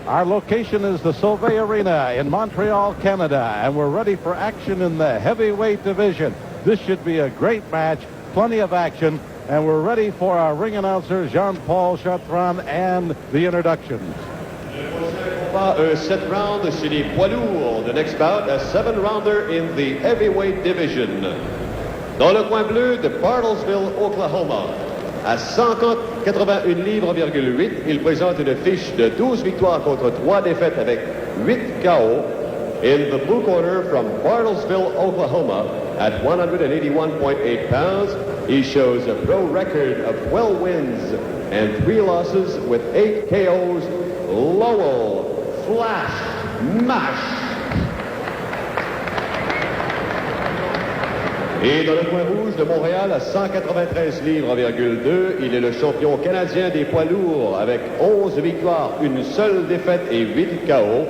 Our location is the Solvay Arena in Montreal, Canada, and we're ready for action in the heavyweight division. This should be a great match, plenty of action, and we're ready for our ring announcer, Jean-Paul Chartrand, and the introductions. Un 7 round chez les poids lourds. The next bout, a 7-rounder in the heavyweight division. Dans le coin bleu de Bartlesville, Oklahoma, à 181 livres,8, il présente une fiche de 12 victoires contre 3 défaites avec 8 KO. In the blue corner from Bartlesville, Oklahoma, at 181.8 pounds, he shows a pro record of 12 wins and 3 losses with 8 KOs. Lowell Flash Mash. Et dans le coin rouge de Montréal, à 193 livres,2, il est le champion canadien des poids lourds avec 11 victoires, une seule défaite et 8 KO.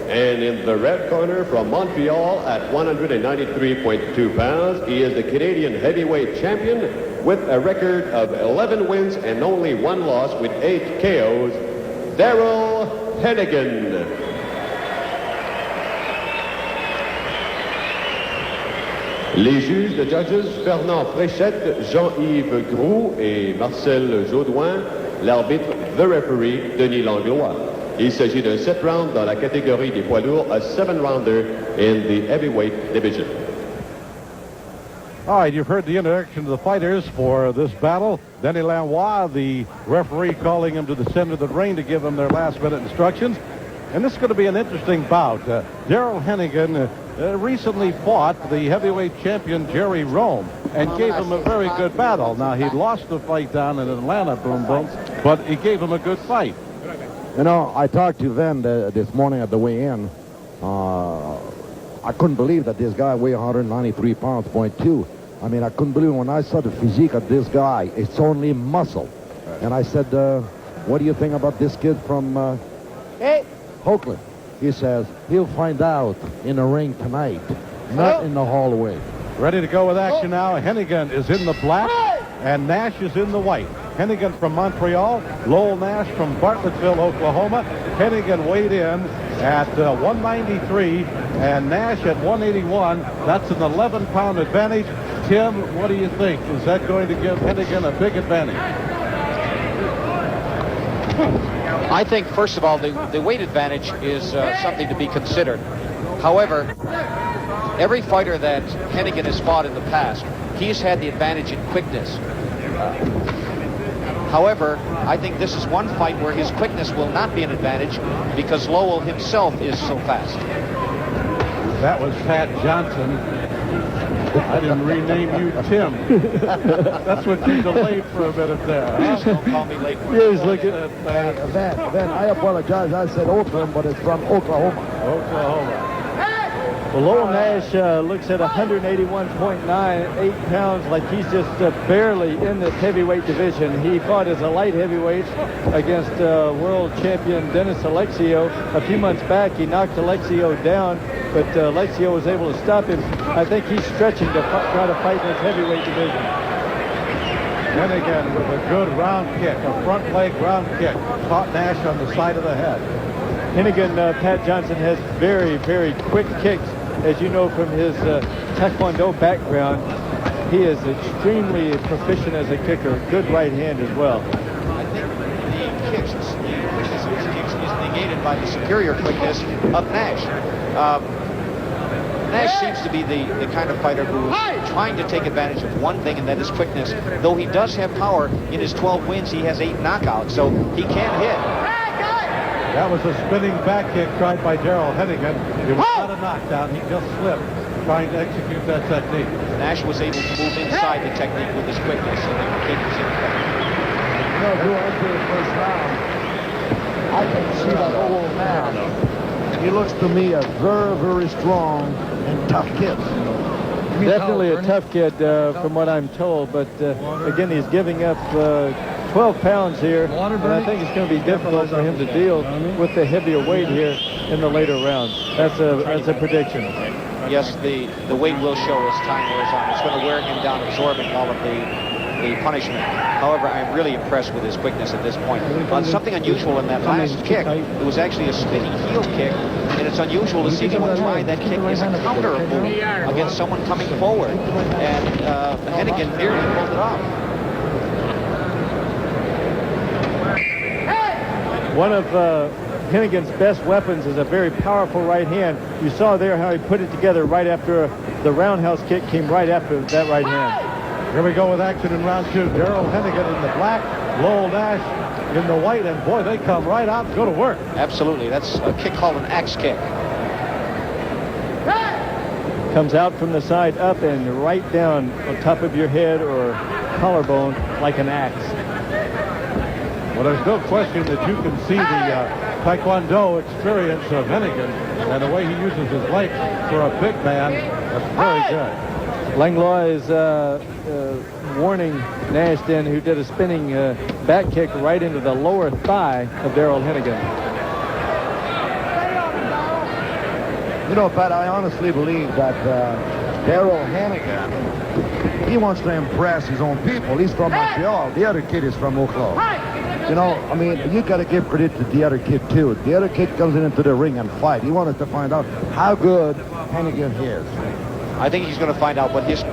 And in the red corner from Montreal at 193.2 pounds, he is the Canadian heavyweight champion with a record of 11 wins and only 1 loss with 8 KOs, Daryl Hennigan. Les juges, the judges, Fernand Fréchette, Jean-Yves Groux et Marcel Jaudoin. L'arbitre, the referee, Denis Langlois. Il s'agit d'un 7 round dans la catégorie des poids lourds, a 7-rounder in the heavyweight division. All right, you've heard the introduction of the fighters for this battle. Denis Langlois, the referee, calling him to the center of the ring to give them their last-minute instructions. And this is going to be an interesting bout. Daryl Hennigan recently fought the heavyweight champion Jerry Rome and gave him a very good battle. Now, he lost the fight down in Atlanta, boom, boom, but he gave him a good fight. You know, I talked to Van this morning at the weigh-in. I couldn't believe that this guy weighed 193 pounds, .2. I mean, I couldn't believe when I saw the physique of this guy. It's only muscle. And I said, what do you think about this kid from Oakland? He says, he'll find out in the ring tonight, not in the hallway. Ready to go with action now. Hennigan is in the black, and Nash is in the white. Hennigan from Montreal, Lowell Nash from Bartlesville, Oklahoma. Hennigan weighed in at 193, and Nash at 181. That's an 11-pound advantage. Tim, what do you think? Is that going to give Hennigan a big advantage? I think, first of all, the weight advantage is something to be considered. However, every fighter that Hennigan has fought in the past, he's had the advantage in quickness. However, I think this is one fight where his quickness will not be an advantage because Lowell himself is so fast. That was Pat Johnson. I didn't rename you Tim. That's what you delayed for a minute there. Please don't call me late. Yes, look at Van, I apologize. I said Oakland, but it's from Oklahoma. Oklahoma. Well, Lowell Nash looks at 181.98 pounds, like he's just barely in the heavyweight division. He fought as a light heavyweight against world champion Dennis Alexio. A few months back, he knocked Alexio down, but Alexio was able to stop him. I think he's stretching to try to fight in his heavyweight division. Hennigan with a good round kick, a front leg round kick. Caught Nash on the side of the head. Hennigan, Pat Johnson, has very, very quick kicks. As you know from his Taekwondo background, he is extremely proficient as a kicker. Good right hand as well. I think the quickness of his kicks is negated by the superior quickness of Nash. Nash seems to be the kind of fighter who is trying to take advantage of one thing, and that is quickness. Though he does have power, in his 12 wins, he has 8 knockouts, so he can hit. That was a spinning back kick tried by Daryl Hennigan. It was not a knockdown. He just slipped trying to execute that technique. Nash was able to move inside the technique with his quickness, and the kick was ineffective. You know, who entered the first round, I can see that old man. He looks to me a very, very strong and tough kid. Definitely a tough kid from what I'm told, but again, he's giving up 12 pounds here, and I think it's going to be difficult for him to deal with the heavier weight here in the later rounds. That's a prediction. Yes, the weight will show as time wears on. It's going to wear him down, absorbing all of the the punishment. However, I'm really impressed with his quickness at this point. Something unusual in that last kick, it was actually a spinning heel kick, and it's unusual to see someone try that kick as a counter move against someone coming forward, and Hennigan nearly pulled it off. One of Hennigan's best weapons is a very powerful right hand. You saw there how he put it together right after the roundhouse kick came right after that right hand. Here we go with action in round two. Darrell Hennigan in the black, Lowell Nash in the white, and boy, they come right out and go to work. Absolutely. That's a kick called an axe kick. Comes out from the side up and right down on top of your head or collarbone like an axe. Well, there's no question that you can see the Taekwondo experience of Hennigan and the way he uses his legs for a big man. That's very good. Langlois is warning Nash then, who did a spinning back kick right into the lower thigh of Darrell Hennigan. You know, Pat, I honestly believe that Darrell Hennigan, he wants to impress his own people. He's from Montreal. The other kid is from Oklahoma. You know, I mean, you got to give credit to the other kid, too. The other kid comes into the ring and fight. He wanted to find out how good Hennigan is. I think he's going to find out, but his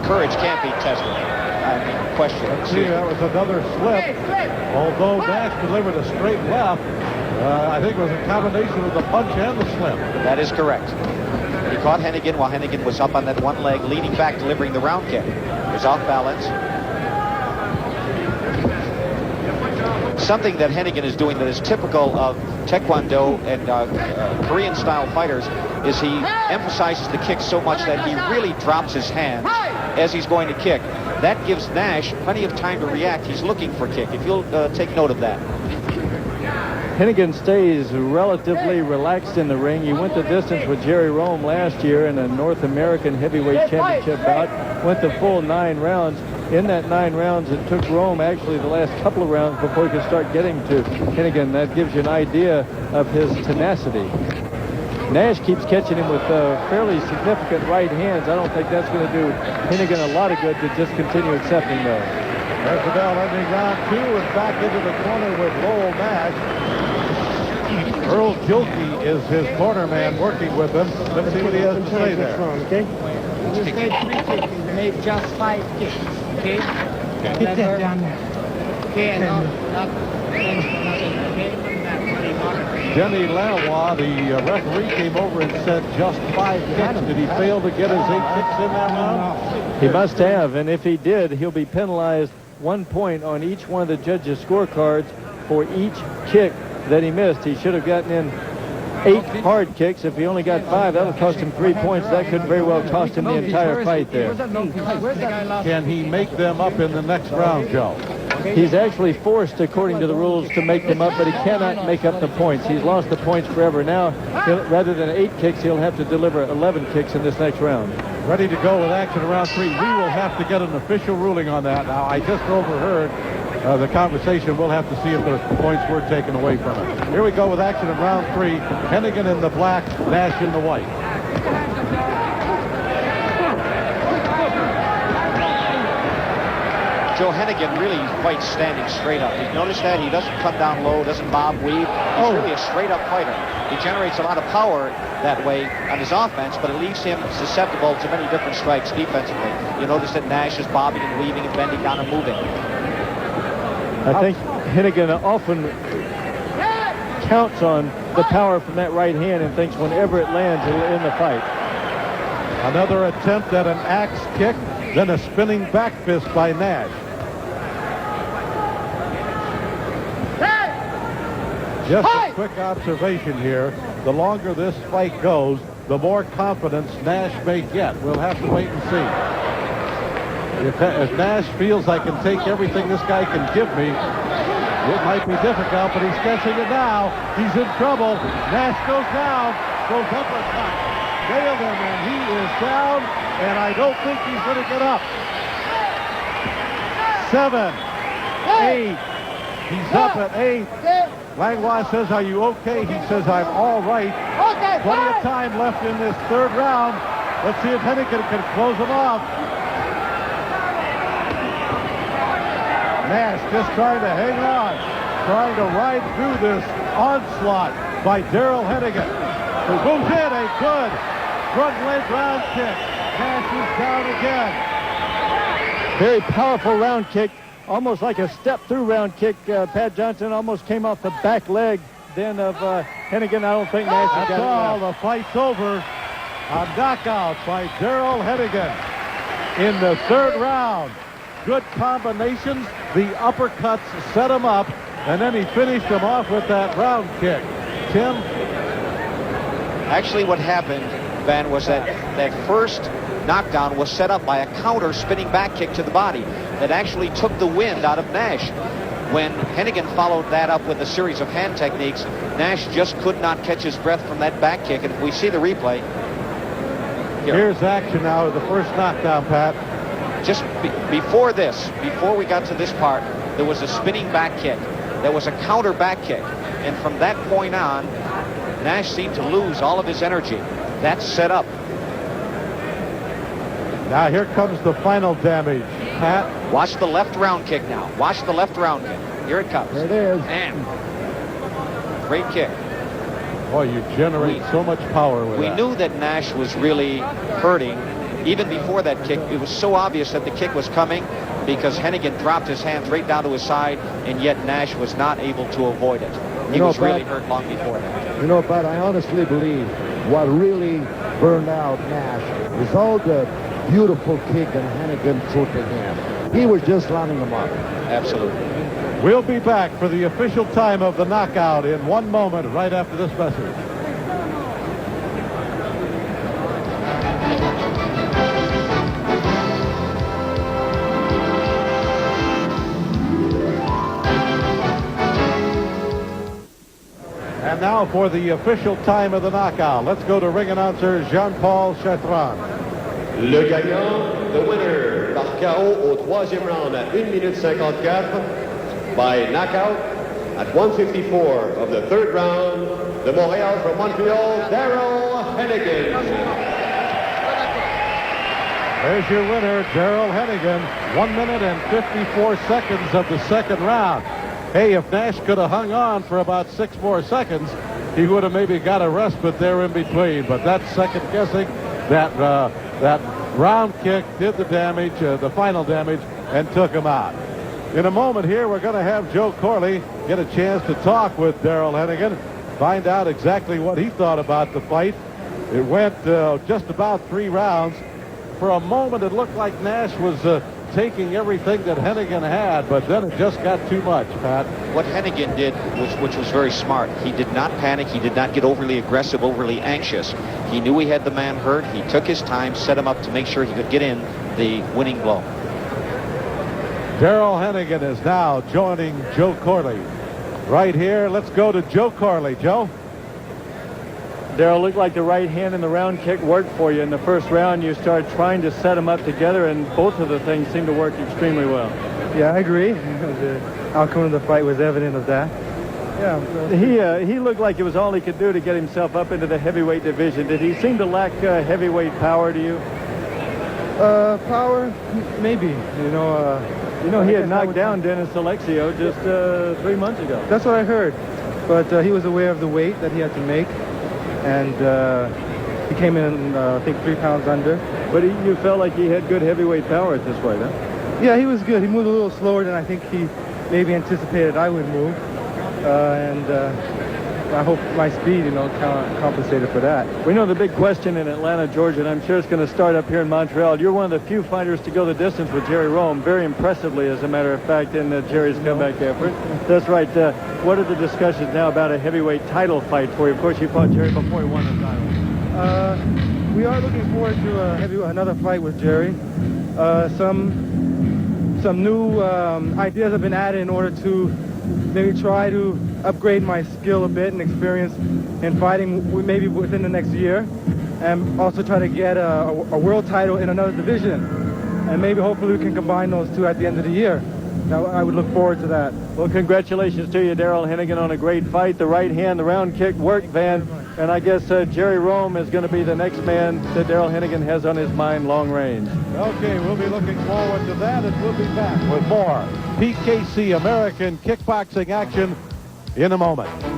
courage can't be tested. I mean, question. Let's see, that was another slip. Although Nash delivered a straight left, I think it was a combination of the punch and the slip. That is correct. He caught Hennigan while Hennigan was up on that one leg, leaning back, delivering the round kick. He was off balance. Something that Hennigan is doing that is typical of Taekwondo and Korean-style fighters is he emphasizes the kick so much that he really drops his hands as he's going to kick. That gives Nash plenty of time to react. He's looking for kick, if you'll take note of that. Hennigan stays relatively relaxed in the ring. He went the distance with Jerry Rome last year in a North American heavyweight championship bout. Went the full 9 rounds. In that 9 rounds, it took Rome actually the last couple of rounds before he could start getting to Hennigan. That gives you an idea of his tenacity. Nash keeps catching him with fairly significant right hands. I don't think that's going to do Hennigan a lot of good to just continue accepting those. There's the bell ending round two and back into the corner with Lowell Nash. Earl Gilkey is his corner man working with him. Let's see what he has to say there. Okay? You said 3 kicks and made just 5 kicks. Okay? Hit that down there. Okay, and not Denny Lanois, the referee, came over and said just 5 kicks. Did he fail to get his 8 kicks in that round? He must have, and if he did, he'll be penalized 1 point on each one of the judges' scorecards for each kick that he missed. He should have gotten in 8 hard kicks. If he only got 5, that would cost him 3 points. That could very well cost him the entire fight there. Can he make them up in the next round, Joe? He's actually forced, according to the rules, to make them up, but he cannot make up the points. He's lost the points forever. Now, rather than 8 kicks, he'll have to deliver 11 kicks in this next round. Ready to go with action in round 3. We will have to get an official ruling on that. Now, I just overheard the conversation. We'll have to see if the points were taken away from it. Here we go with action in round 3. Hennigan in the black, Nash in the white. Joe Hennigan really fights standing straight up. You notice that? He doesn't come down low, doesn't bob, weave. He's really a straight-up fighter. He generates a lot of power that way on his offense, but it leaves him susceptible to many different strikes defensively. You notice that Nash is bobbing and weaving and bending down and moving. I think Hennigan often counts on the power from that right hand and thinks whenever it lands, it'll end the fight. Another attempt at an axe kick, then a spinning back fist by Nash. Just a quick observation here. The longer this fight goes, the more confidence Nash may get. We'll have to wait and see. If Nash feels I can take everything this guy can give me, it might be difficult, but he's guessing it now. He's in trouble. Nash goes down, goes uppercut. Nailed him, and he is down, and I don't think he's going to get up. 7, 8. He's up at 8. Langlois says, are you okay? He says, I'm all right. Plenty of time left in this 3rd round. Let's see if Hennigan can close him off. Nash just trying to hang on, trying to ride through this onslaught by Darrell Hennigan, who moves in a good front leg round kick. Nash is down again. Very powerful round kick, almost like a step-through round kick. Pat Johnson almost came off the back leg then of Hennigan. I don't think Nash has That's got all. it. The fight's over. A knockout by Darrell Hennigan in the third round. Good combinations. The uppercuts set him up, and then he finished him off with that round kick. Tim? Actually, what happened, Van, was that first knockdown was set up by a counter spinning back kick to the body that actually took the wind out of Nash. When Hennigan followed that up with a series of hand techniques, Nash just could not catch his breath from that back kick. And if we see the replay, Here's action now of the first knockdown, Pat. just before we got to this part, there was a spinning back kick. There was a counter back kick. And from that point on, Nash seemed to lose all of his energy. That's set up. Now here comes the final damage. Pat? Watch the left round kick now. Watch the left round kick. Here it comes. There it is. And great kick. Boy, you generate so much power with We that. knew that Nash was really hurting even before that kick. It was so obvious that the kick was coming because Hennigan dropped his hands right down to his side, and yet Nash was not able to avoid it. He was really hurt long before that. You know, but I honestly believe what really burned out Nash is all the beautiful kick that Hennigan threw to him. He was just lining them up. Absolutely. We'll be back for the official time of the knockout in 1 moment right after this message. And now for the official time of the knockout. Let's go to ring announcer Jean-Paul Chartrand. Le gagnant, the winner, par KO au troisième round at 1 minute 54 by knockout at 1:54 of the third round, de Montréal from Montreal, Darrell Hennigan. There's your winner, Darrell Hennigan. 1 minute and 54 seconds of the second round. Hey, if Nash could have hung on for about 6 more seconds, he would have maybe got a respite there in between. But that second guessing, that round kick did the damage, the final damage, and took him out. In a moment here, we're going to have Joe Corley get a chance to talk with Darrell Hennigan, find out exactly what he thought about the fight. It went just about 3 rounds. For a moment, it looked like Nash was taking everything that Hennigan had, but then it just got too much, Pat. What Hennigan did, which was very smart, he did not panic. He did not get overly aggressive, overly anxious. He knew he had the man hurt. He took his time, set him up to make sure he could get in the winning blow. Darrell Hennigan is now joining Joe Corley. Right here, let's go to Joe Corley. Joe? Darrell, looked like the right hand and the round kick worked for you. In the first round, you started trying to set them up together, and both of the things seemed to work extremely well. Yeah, I agree. The outcome of the fight was evident of that. Yeah. He looked like it was all he could do to get himself up into the heavyweight division. Did he seem to lack heavyweight power to you? Power, maybe. You know, he had knocked down Dennis Alexio just 3 months ago. That's what I heard. But he was aware of the weight that he had to make. And he came in, I think, 3 pounds under. But you felt like he had good heavyweight power at this weight, huh? Yeah, he was good. He moved a little slower than I think he maybe anticipated I would move. And I hope my speed, compensated for that. We know the big question in Atlanta, Georgia, and I'm sure it's going to start up here in Montreal. You're one of the few fighters to go the distance with Jerry Rome, very impressively, as a matter of fact, in Jerry's comeback effort. That's right. What are the discussions now about a heavyweight title fight for you? Of course, you fought Jerry before he won the title. We are looking forward to another fight with Jerry. Some new ideas have been added in order to maybe try to upgrade my skill a bit and experience in fighting maybe within the next year, and also try to get a world title in another division, and maybe hopefully we can combine those two at the end of the year. Now, I would look forward to that. Well, congratulations to you, Darrell Hennigan, on a great fight. The right hand, the round kick worked, Van. And I guess Jerry Rome is going to be the next man that Daryl Hennigan has on his mind long range. Okay, we'll be looking forward to that, and we'll be back with more PKC American kickboxing action in a moment.